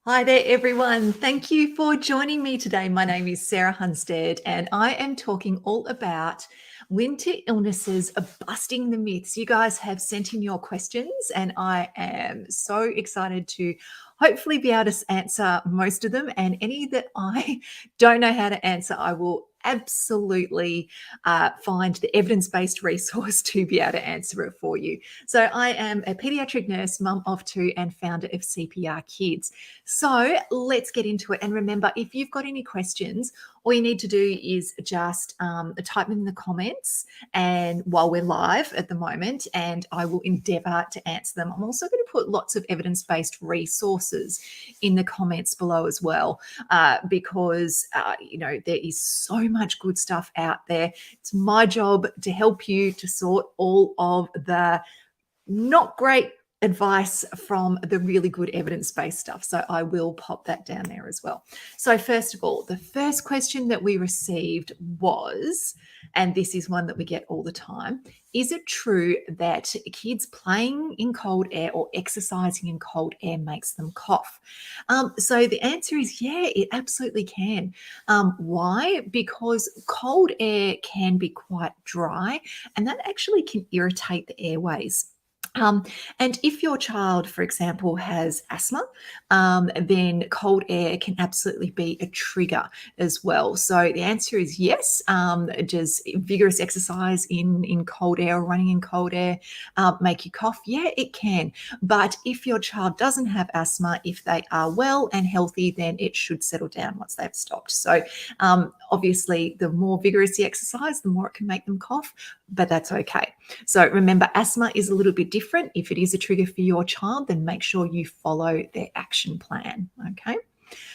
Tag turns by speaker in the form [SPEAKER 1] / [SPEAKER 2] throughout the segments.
[SPEAKER 1] Hi there, everyone. Thank you for joining me today. My name is Sarah Hunstead, and I am talking all about winter illnesses, busting the myths. You guys have sent in your questions, and I am so excited to hopefully be able to answer most of them. And any that I don't know how to answer, I will absolutely find the evidence-based resource to be able to answer it for you. So I am a pediatric nurse, mum of two, and founder of CPR Kids. So let's get into it. And remember, if you've got any questions, all you need to do is just type them in the comments, and while we're live at the moment, and I will endeavour to answer them. I'm also going to put lots of evidence-based resources in the comments below as well, because there is so much good stuff out there. It's my job to help you to sort all of the not great advice from the really good evidence-based stuff. So I will pop that down there as well. So first of all, the first question that we received was, and this is one that we get all the time, is it true that kids playing in cold air or exercising in cold air makes them cough? So the answer is yeah, it absolutely can. Why? Because cold air can be quite dry, and that actually can irritate the airways. And if your child, for example, has asthma, then cold air can absolutely be a trigger as well. So the answer is yes. Does vigorous exercise in cold air or running in cold air make you cough? Yeah, it can. But if your child doesn't have asthma, if they are well and healthy, then it should settle down once they've stopped. So obviously, the more vigorous the exercise, the more it can make them cough, but that's okay. So remember, asthma is a little bit different. If it is a trigger for your child, then make sure you follow their action plan, okay?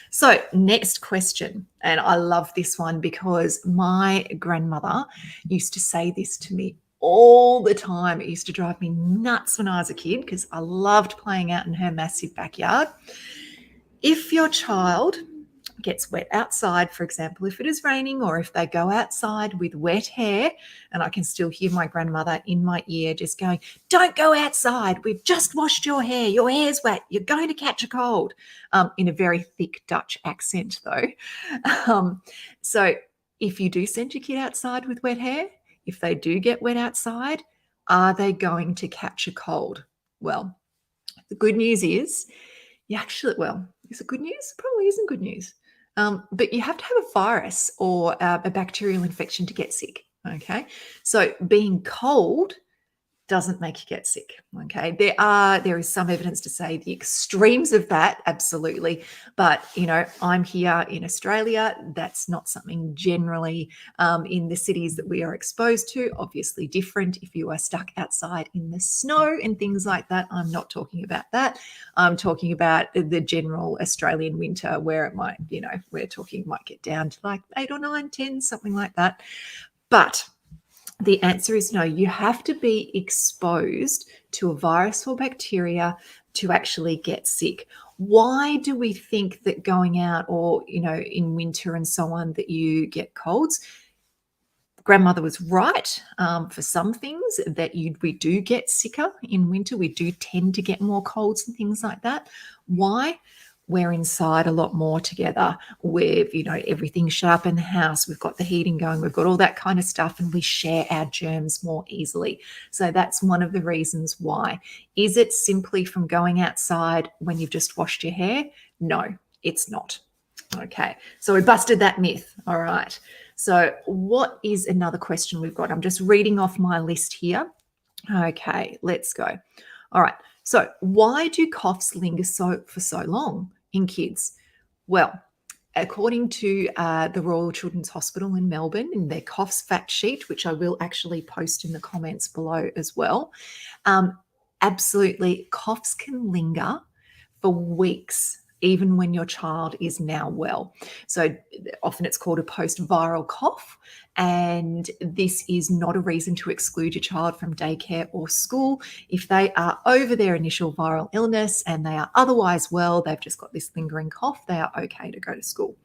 [SPEAKER 1] So next question, and I love this one because my grandmother used to say this to me all the time. It used to drive me nuts when I was a kid because I loved playing out in her massive backyard. If your child gets wet outside, for example, if it is raining or if they go outside with wet hair, and I can still hear my grandmother in my ear just going, "Don't go outside. We've just washed your hair. Your hair's wet. You're going to catch a cold," in a very thick Dutch accent, though. So if you do send your kid outside with wet hair, if they do get wet outside, are they going to catch a cold? Well, the good news is is it good news? Probably isn't good news. But you have to have a virus or a bacterial infection to get sick. Okay. So being cold doesn't make you get sick. Okay. There is some evidence to say the extremes of that, absolutely. But I'm here in Australia. That's not something generally in the cities that we are exposed to. Obviously different if you are stuck outside in the snow and things like that. I'm not talking about that. I'm talking about the general Australian winter where it might, we're talking might get down to like 8 or 9, 10, something like that. But the answer is no. You have to be exposed to a virus or bacteria to actually get sick. Why do we think that going out or, in winter and so on, that you get colds? Grandmother was right for some things that we do get sicker in winter. We do tend to get more colds and things like that. Why? We're inside a lot more together. We've, everything shut up in the house. We've got the heating going. We've got all that kind of stuff, and we share our germs more easily. So that's one of the reasons why. Is it simply from going outside when you've just washed your hair? No, it's not. Okay, so we busted that myth. All right. So what is another question we've got? I'm just reading off my list here. Okay, let's go. All right. So why do coughs linger for so long in kids? Well, according to the Royal Children's Hospital in Melbourne, in their coughs fact sheet, which I will actually post in the comments below as well, absolutely, coughs can linger for weeks, even when your child is now well. So often it's called a post-viral cough, And this is not a reason to exclude your child from daycare or school. If they are over their initial viral illness and they are otherwise well, they've just got this lingering cough, they are okay to go to school.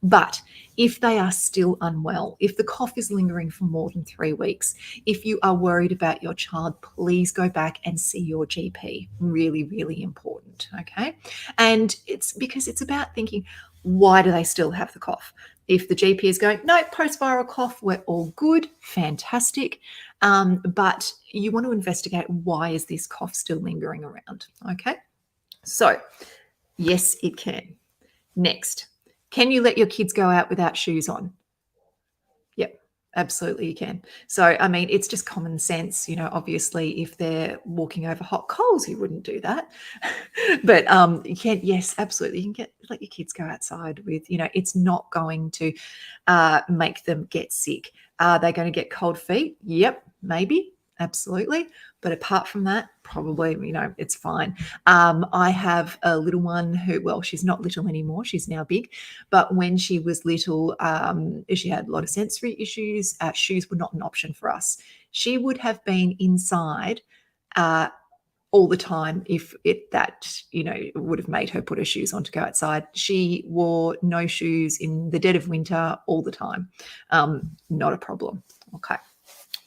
[SPEAKER 1] But if they are still unwell, if the cough is lingering for more than 3 weeks, if you are worried about your child, please go back and see your GP. Really, really important. Okay. And it's because it's about thinking, why do they still have the cough? If the GP is going, no, post-viral cough, we're all good, fantastic. But you want to investigate, why is this cough still lingering around? Okay. So, yes, it can. Next, can you let your kids go out without shoes on? Yep, absolutely you can. So, I mean, it's just common sense. Obviously, if they're walking over hot coals, you wouldn't do that. But you can, yes, absolutely. You can let your kids go outside with, it's not going to make them get sick. Are they going to get cold feet? Yep, maybe. Absolutely. But apart from that, probably, it's fine. I have a little one who, well, she's not little anymore. She's now big. But when she was little, she had a lot of sensory issues. Shoes were not an option for us. She would have been inside all the time if it would have made her put her shoes on to go outside. She wore no shoes in the dead of winter all the time. Not a problem. Okay.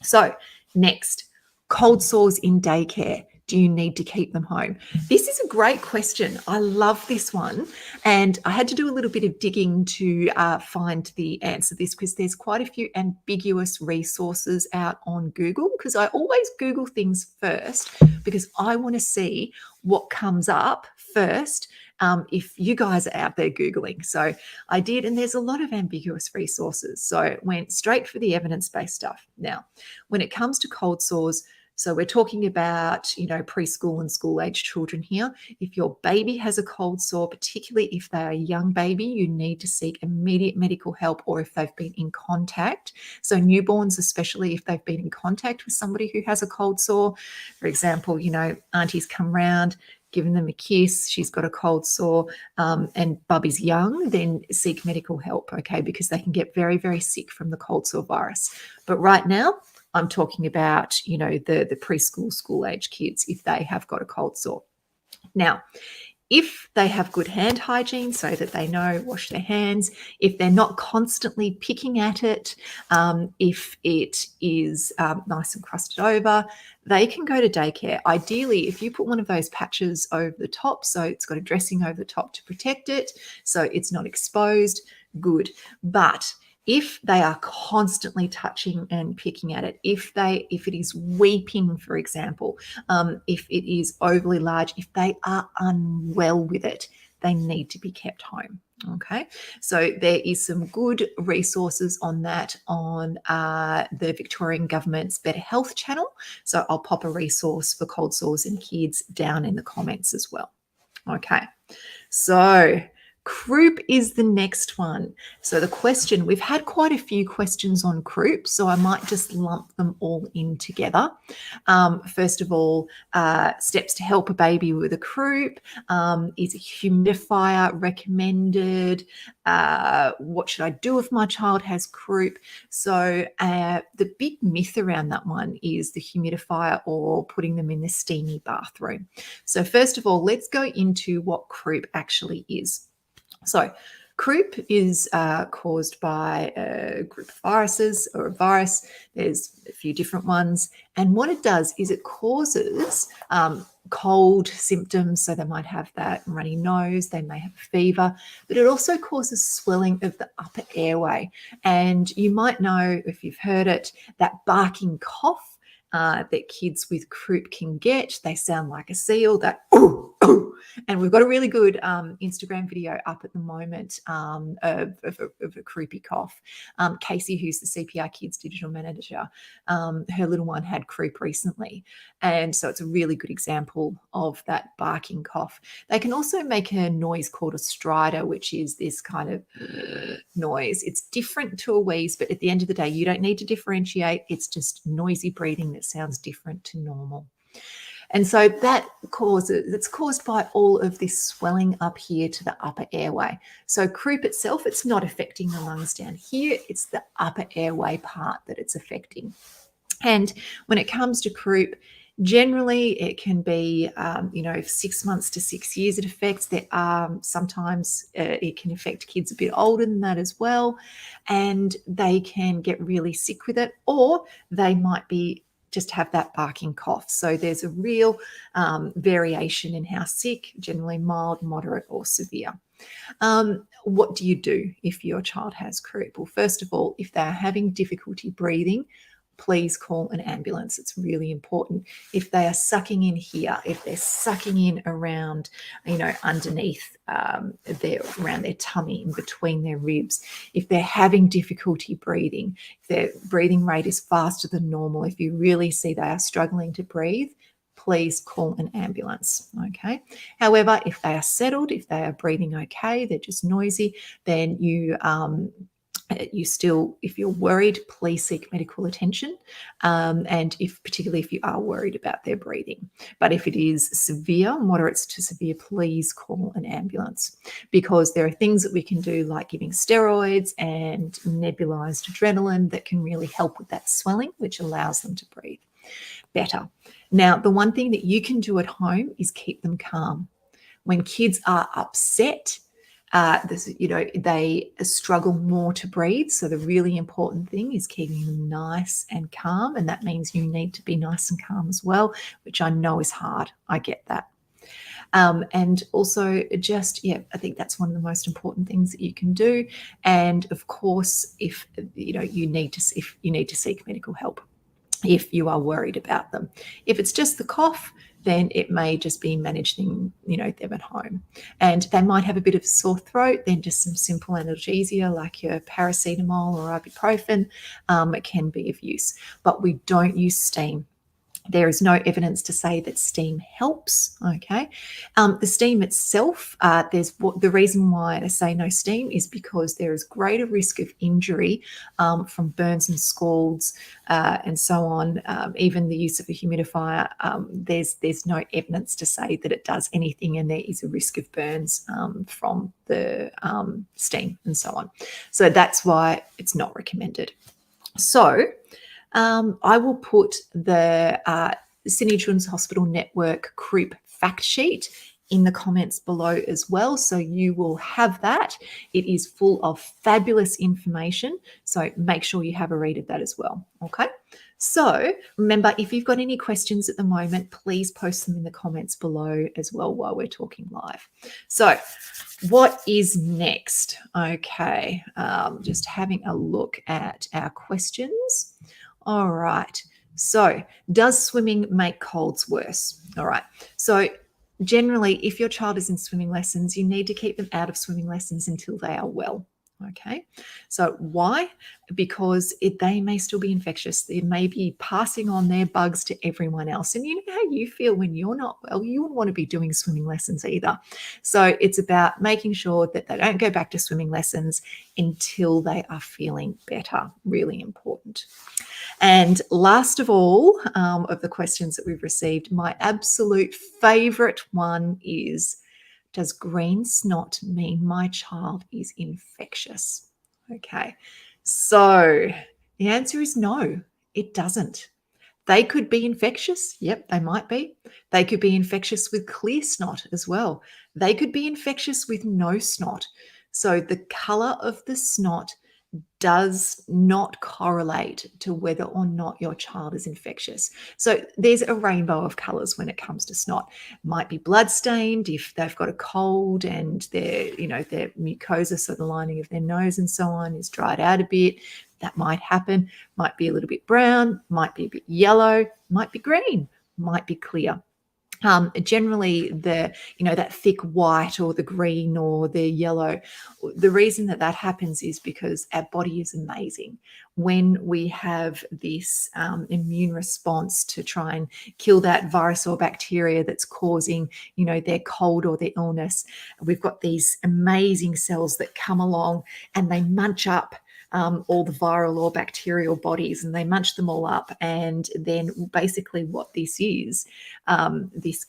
[SPEAKER 1] So next, cold sores in daycare. Do you need to keep them home? This is a great question. I love this one. And I had to do a little bit of digging to find the answer to this, because there's quite a few ambiguous resources out on Google, because I always Google things first because I want to see what comes up first if you guys are out there Googling. So I did, and there's a lot of ambiguous resources. So I went straight for the evidence-based stuff. Now, when it comes to cold sores, so we're talking about, preschool and school-age children here. If your baby has a cold sore, particularly if they're a young baby, you need to seek immediate medical help, or if they've been in contact. So newborns, especially if they've been in contact with somebody who has a cold sore. For example, auntie's come round, given them a kiss, she's got a cold sore, and Bubby's young, then seek medical help, okay, because they can get very, very sick from the cold sore virus. But right now, I'm talking about, the preschool, school-age kids, if they have got a cold sore. Now, if they have good hand hygiene, so that they know, wash their hands, if they're not constantly picking at it, if it is nice and crusted over, they can go to daycare. Ideally, if you put one of those patches over the top, so it's got a dressing over the top to protect it, so it's not exposed, good. But if they are constantly touching and picking at it, if it is weeping, for example, if it is overly large, if they are unwell with it, they need to be kept home. Okay, so there is some good resources on that on the Victorian Government's Better Health channel. So I'll pop a resource for cold sores in kids down in the comments as well. Okay, so croup is the next one. So the question, we've had quite a few questions on croup, so I might just lump them all in together. First of all, steps to help a baby with a croup. Is a humidifier recommended? What should I do if my child has croup? So the big myth around that one is the humidifier or putting them in the steamy bathroom. So first of all, let's go into what croup actually is. So croup is caused by a group of viruses or a virus. There's a few different ones. And what it does is it causes cold symptoms. So they might have that runny nose, they may have a fever, but it also causes swelling of the upper airway. And you might know, if you've heard it, that barking cough that kids with croup can get. They sound like a seal, that ooh, ooh. And we've got a really good Instagram video up at the moment of a croupy cough. Casey, who's the CPR Kids digital manager, her little one had croup recently. And so it's a really good example of that barking cough. They can also make a noise called a stridor, which is this kind of noise. It's different to a wheeze, but at the end of the day, you don't need to differentiate. It's just noisy breathing that sounds different to normal. And so it's caused by all of this swelling up here to the upper airway. So croup itself, it's not affecting the lungs down here. It's the upper airway part that it's affecting. And when it comes to croup, generally it can be, 6 months to 6 years it affects. There are sometimes it can affect kids a bit older than that as well, and they can get really sick with it, or they might be just have that barking cough. So there's a real variation in how sick, generally mild, moderate, or severe. What do you do if your child has croup? Well, first of all, if they're having difficulty breathing, please call an ambulance. It's really important. If they are sucking in here, if they're sucking in around, underneath around their tummy, in between their ribs, if they're having difficulty breathing, if their breathing rate is faster than normal, if you really see they are struggling to breathe, please call an ambulance. Okay. However, if they are settled, if they are breathing okay, they're just noisy, then if you're worried, please seek medical attention, and particularly if you are worried about their breathing. But if it is severe, moderate to severe, please call an ambulance, because there are things that we can do, like giving steroids and nebulized adrenaline, that can really help with that swelling, which allows them to breathe better. Now, the one thing that you can do at home is keep them calm. When kids are upset, they struggle more to breathe. So the really important thing is keeping them nice and calm. And that means you need to be nice and calm as well, which I know is hard. I get that. And also I think that's one of the most important things that you can do. And of course, if you need to seek medical help if you are worried about them. If it's just the cough, then it may just be managing, them at home. And they might have a bit of sore throat, then just some simple analgesia like your paracetamol or ibuprofen can be of use. But we don't use steam. There is no evidence to say that steam helps, okay? The steam itself, the reason why I say no steam is because there is greater risk of injury from burns and scalds and so on. Even the use of a humidifier, there's no evidence to say that it does anything, and there is a risk of burns from the steam and so on. So that's why it's not recommended. So I will put the Sydney Children's Hospital Network croup fact sheet in the comments below as well. So you will have that. It is full of fabulous information. So make sure you have a read of that as well. Okay. So remember, if you've got any questions at the moment, please post them in the comments below as well while we're talking live. So what is next? Okay. Just having a look at our questions. All right. So does swimming make colds worse? All right. So generally, if your child is in swimming lessons, you need to keep them out of swimming lessons until they are well. Okay. So why? Because they may still be infectious. They may be passing on their bugs to everyone else. And you know how you feel when you're not well, you wouldn't want to be doing swimming lessons either. So it's about making sure that they don't go back to swimming lessons until they are feeling better. Really important. And last of all, of the questions that we've received, my absolute favorite one is, does green snot mean my child is infectious? Okay, so the answer is no, it doesn't. They could be infectious. Yep, they might be. They could be infectious with clear snot as well. They could be infectious with no snot. So the color of the snot does not correlate to whether or not your child is infectious. So there's a rainbow of colors when it comes to snot. It might be blood-stained if they've got a cold and their mucosa, so the lining of their nose and so on, is dried out a bit. That might happen. Might be a little bit brown, might be a bit yellow, might be green, might be clear. Generally, that thick white or the green or the yellow, the reason that happens is because our body is amazing. When we have this immune response to try and kill that virus or bacteria that's causing, their cold or their illness, we've got these amazing cells that come along and they munch up all the viral or bacterial bodies, and they munch them all up. And then basically what this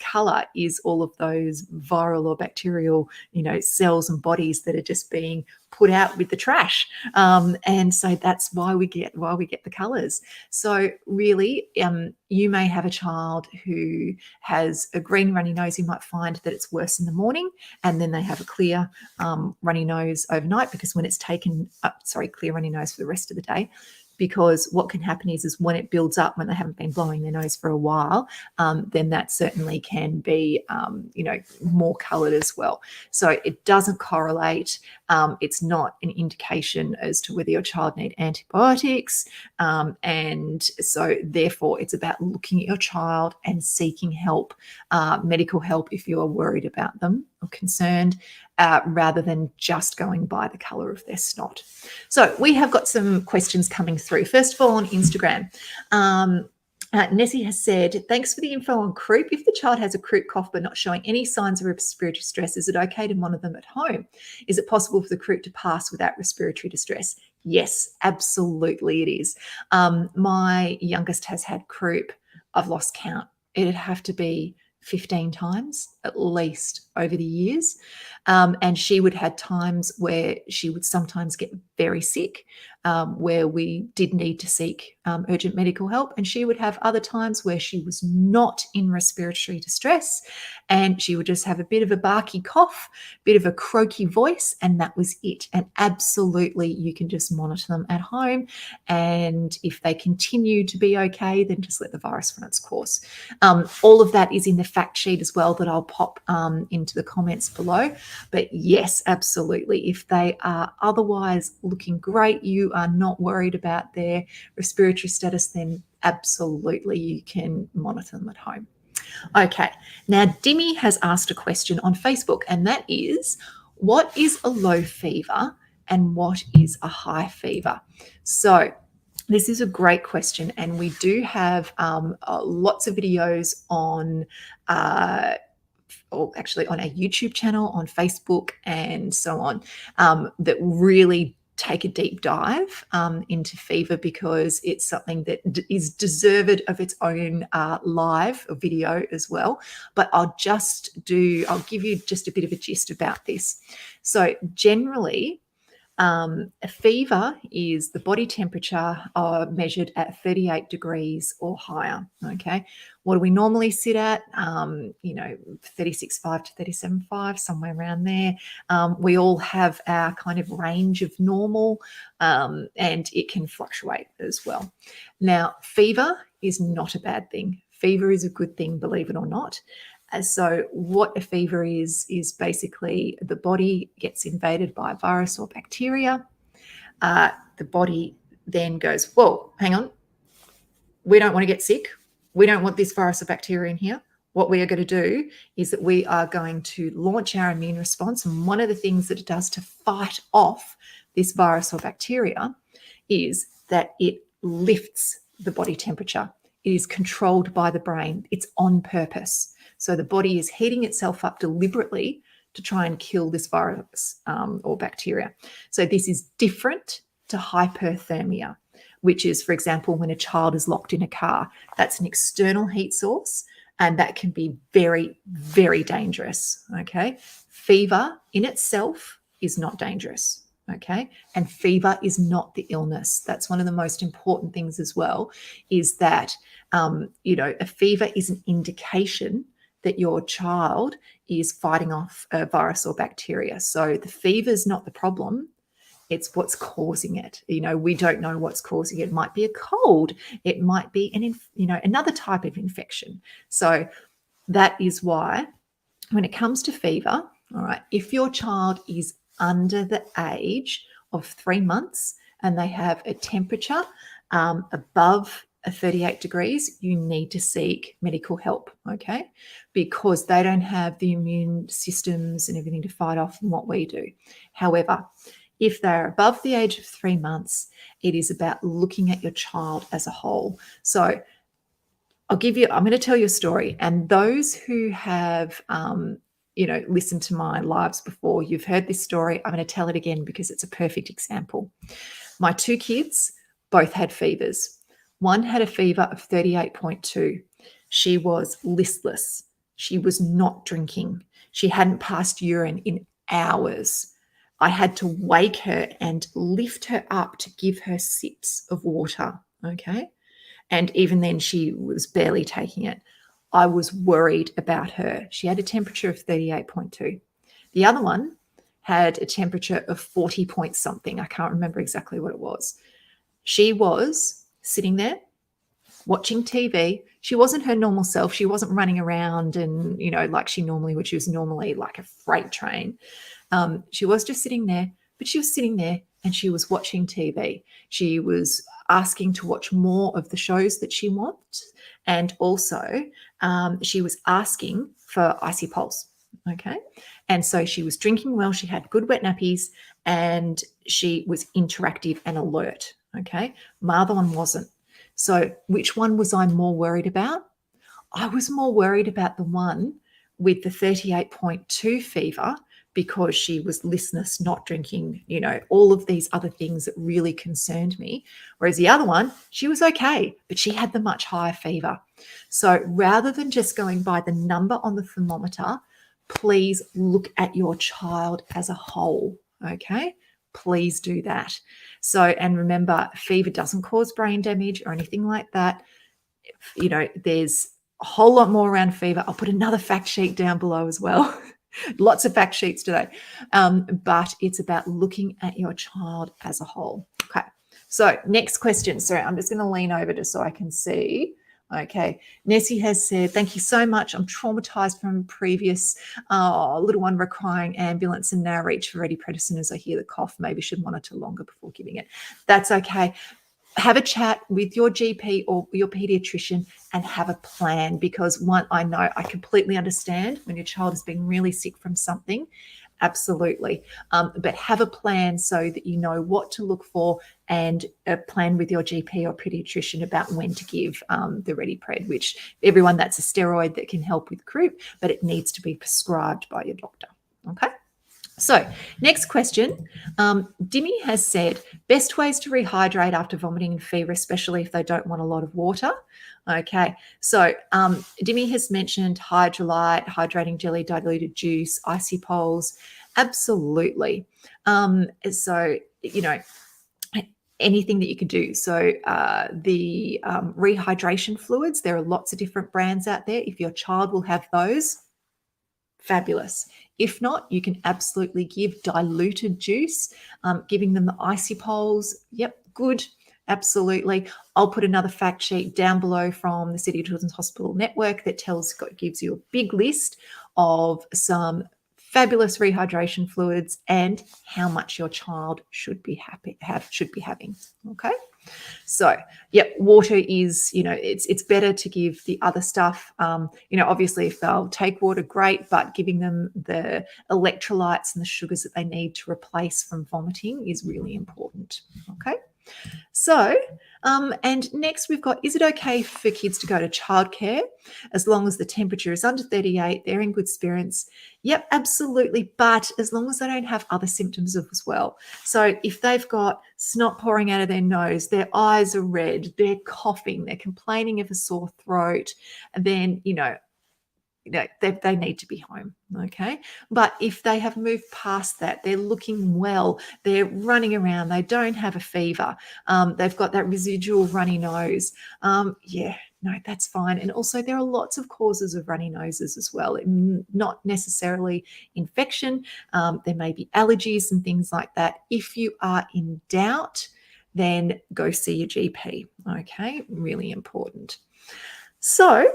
[SPEAKER 1] color is all of those viral or bacterial, cells and bodies that are just being put out with the trash. And so that's why we get the colors. So really, you may have a child who has a green runny nose. You might find that it's worse in the morning, and then they have a clear runny nose overnight, because when it's taken up, clear runny nose for the rest of the day. Because what can happen is when it builds up, when they haven't been blowing their nose for a while, then that certainly can be, more coloured as well. So it doesn't correlate. It's not an indication as to whether your child need antibiotics. And so therefore it's about looking at your child and seeking help, medical help, if you are worried about them or concerned, rather than just going by the colour of their snot. So we have got some questions coming through. First of all, on Instagram, Nessie has said, thanks for the info on croup. If the child has a croup cough but not showing any signs of respiratory distress, is it okay to monitor them at home? Is it possible for the croup to pass without respiratory distress? Yes, absolutely it is. My youngest has had croup. I've lost count. It'd have to be 15 times at least over the years. And she would have times where she would sometimes get very sick, where we did need to seek urgent medical help. And she would have other times where she was not in respiratory distress, and she would just have a bit of a barky cough, bit of a croaky voice, and that was it. And absolutely, you can just monitor them at home. And if they continue to be okay, then just let the virus run its course. All of that is in the fact sheet as well that I'll pop into the comments below. But yes, absolutely. If they are otherwise looking great, you are not worried about their respiratory status, then absolutely you can monitor them at home. Okay, now Dimmy has asked a question on Facebook, and that is, what is a low fever and what is a high fever? So this is a great question, and we do have lots of videos on actually on our YouTube channel, on Facebook, and so on, that really take a deep dive into fever, because it's something that is deserved of its own live video as well. But I'll give you just a bit of a gist about this. So generally, a fever is the body temperature measured at 38 degrees or higher. Okay, what do we normally sit at? 36.5 to 37.5, somewhere around there. We all have our kind of range of normal, and it can fluctuate as well. Now, fever is not a bad thing. Fever is a good thing, believe it or not. So what a fever is basically the body gets invaded by a virus or bacteria. The body then goes, whoa, hang on. We don't want to get sick. We don't want this virus or bacteria in here. What we are going to do is that we are going to launch our immune response. And one of the things that it does to fight off this virus or bacteria is that it lifts the body temperature. It is controlled by the brain. It's on purpose. So the body is heating itself up deliberately to try and kill this virus or bacteria. So this is different to hyperthermia, which is, for example, when a child is locked in a car. That's an external heat source, and that can be very, very dangerous. Okay, fever in itself is not dangerous. Okay, and fever is not the illness. That's one of the most important things as well, is that a fever is an indication that your child is fighting off a virus or bacteria. So the fever is not the problem. It's what's causing it. We don't know what's causing it. It might be a cold. It might be another type of infection. So that is why when it comes to fever, all right, if your child is under the age of 3 months and they have a temperature above 38 degrees, you need to seek medical help, okay? Because they don't have the immune systems and everything to fight off what we do. However, if they're above the age of 3 months, it is about looking at your child as a whole. So I'm going to tell you a story. And those who have, listened to my lives before, you've heard this story. I'm going to tell it again because it's a perfect example. My two kids both had fevers. One had a fever of 38.2. She was listless. She was not drinking. She hadn't passed urine in hours. I had to wake her and lift her up to give her sips of water. Okay. And even then, she was barely taking it. I was worried about her. She had a temperature of 38.2. The other one had a temperature of 40 point something. I can't remember exactly what it was. She was sitting there watching TV. She wasn't her normal self. She wasn't running around and, like she normally would. She was normally like a freight train. She was just sitting there, but she was sitting there and she was watching TV. She was asking to watch more of the shows that she wants. And also she was asking for icy pulse. Okay. And so she was drinking well. She had good wet nappies and she was interactive and alert. Okay. My other one wasn't. So which one was I more worried about? I was more worried about the one with the 38.2 fever because she was listless, not drinking, all of these other things that really concerned me. Whereas the other one, she was okay, but she had the much higher fever. So rather than just going by the number on the thermometer, please look at your child as a whole, okay? Please do that. So, and remember, fever doesn't cause brain damage or anything like that. There's a whole lot more around fever. I'll put another fact sheet down below as well. Lots of fact sheets today. But it's about looking at your child as a whole. Okay. So next question. Sorry, I'm just going to lean over just so I can see. Okay. Nessie has said, thank you so much. I'm traumatized from previous little one requiring ambulance and now reach for ready prednisone as I hear the cough. Maybe should monitor longer before giving it. That's okay. Have a chat with your GP or your pediatrician and have a plan, because one, I know I completely understand when your child is being really sick from something. Absolutely. But have a plan so that you know what to look for and a plan with your GP or pediatrician about when to give the Ready Pred, which everyone, that's a steroid that can help with croup, but it needs to be prescribed by your doctor. Okay. So next question. Dimmy has said, best ways to rehydrate after vomiting and fever, especially if they don't want a lot of water. Okay, so Dimmy has mentioned Hydrolyte, hydrating jelly, diluted juice, icy poles. Absolutely. So, anything that you can do. So the rehydration fluids, there are lots of different brands out there. If your child will have those, fabulous. If not, you can absolutely give diluted juice, giving them the icy poles. Yep, good. Absolutely. I'll put another fact sheet down below from the City Children's Hospital Network that gives you a big list of some fabulous rehydration fluids and how much your child should be having. Okay. So, water is, it's better to give the other stuff. Obviously, if they'll take water, great, but giving them the electrolytes and the sugars that they need to replace from vomiting is really important. Okay. So, and next we've got, is it okay for kids to go to childcare as long as the temperature is under 38, they're in good spirits? Yep, absolutely. But as long as they don't have other symptoms as well. So if they've got snot pouring out of their nose, their eyes are red, they're coughing, they're complaining of a sore throat, then, they need to be home, okay? But if they have moved past that, they're looking well, they're running around, they don't have a fever, they've got that residual runny nose, that's fine. And also there are lots of causes of runny noses as well, not necessarily infection. There may be allergies and things like that. If you are in doubt, then go see your GP, okay? Really important. So,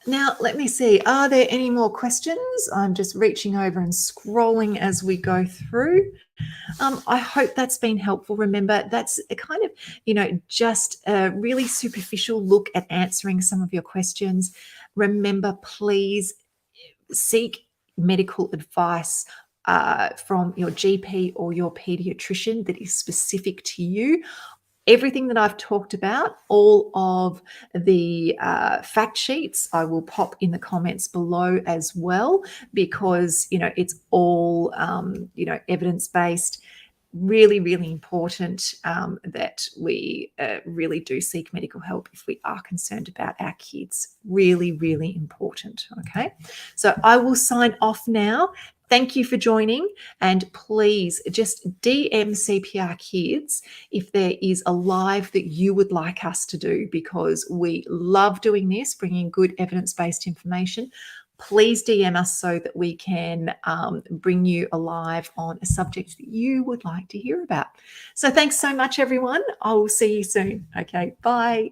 [SPEAKER 1] now, let me see. Are there any more questions? I'm just reaching over and scrolling as we go through. I hope that's been helpful. Remember, that's a kind of, just a really superficial look at answering some of your questions. Remember, please seek medical advice from your GP or your pediatrician that is specific to you. Everything that I've talked about, all of the fact sheets, I will pop in the comments below as well, because, it's all, evidence-based. really, really important that we really do seek medical help if we are concerned about our kids. Really, really important. Okay. So I will sign off now. Thank you for joining. And please just DM CPR Kids if there is a live that you would like us to do, because we love doing this, bringing good evidence-based information. Please DM us so that we can bring you alive on a subject that you would like to hear about. So thanks so much, everyone. I will see you soon. Okay, bye.